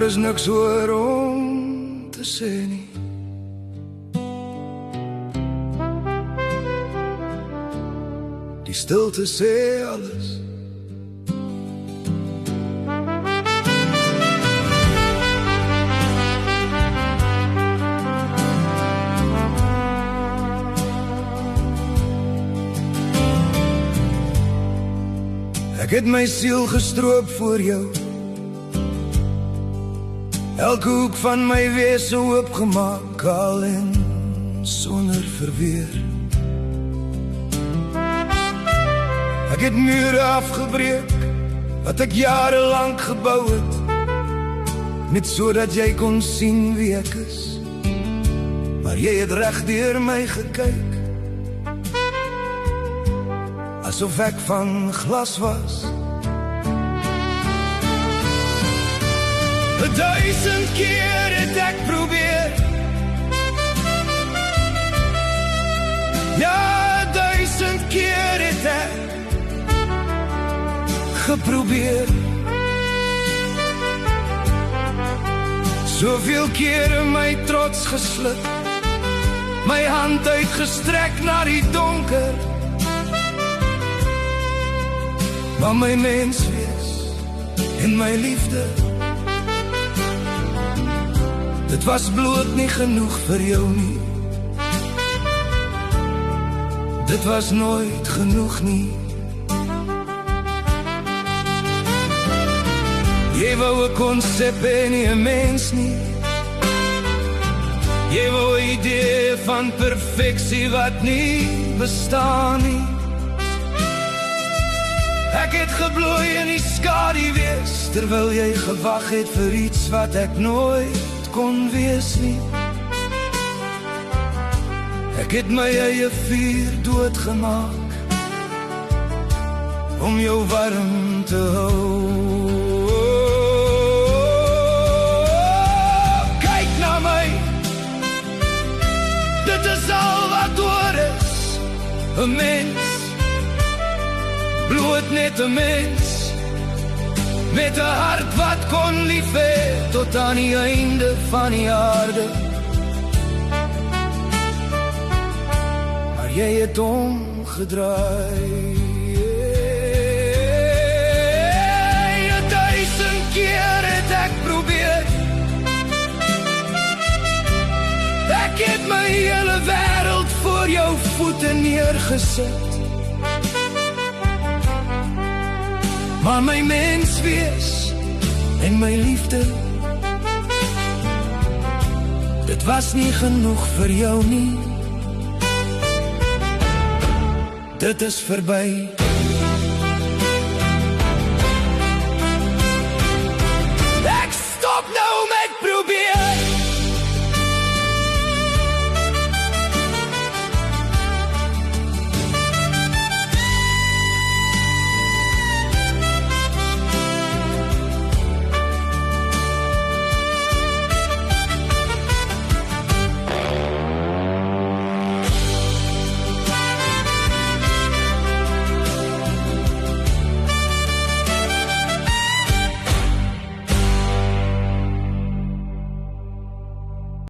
daar is niks oor om te sê nie. Die stilte sê alles. Ek het my siel gestroop voor jou, elke hoek van my wese oopgemaak, al en sonder verweer. Ek het mure afgebreek, wat ek jarelang gebou het, net sodat jy kon sien wie ek is. Maar jy het reg deur my gekyk, asof ek van glas was. 1000 keer het ek probeer, ja, 1000 keer het ek geprobeer. Soveel kere my trots gesluk, my hand uitgestrek na die donker. Maar my mens wees en my liefde, dit was bloot nie genoeg vir jou nie. Dit was nooit genoeg nie. Jy wou 'n konsep en nie 'n mens nie. Jy wou 'n idee van perfeksie wat nie bestaan nie. Ek het gebloei in die skadu wees, terwyl jy gewag het vir iets wat ek nooit kon wees nie. Ek het my eie vuur doodgemaak, om jou warm te hou. Kyk na my, dit is al wat oor is, 'n mens, bloot net 'n mens, met 'n hart wat kon lief hê tot aan die einde van die aarde. Maar jy het omgedraai. 1000 keer het ek probeer, ek het my hele wêreld voor jou voete neergesit. Maar my mens wees en my liefde, dit was nie genoeg vir jou nie. Dit is verby.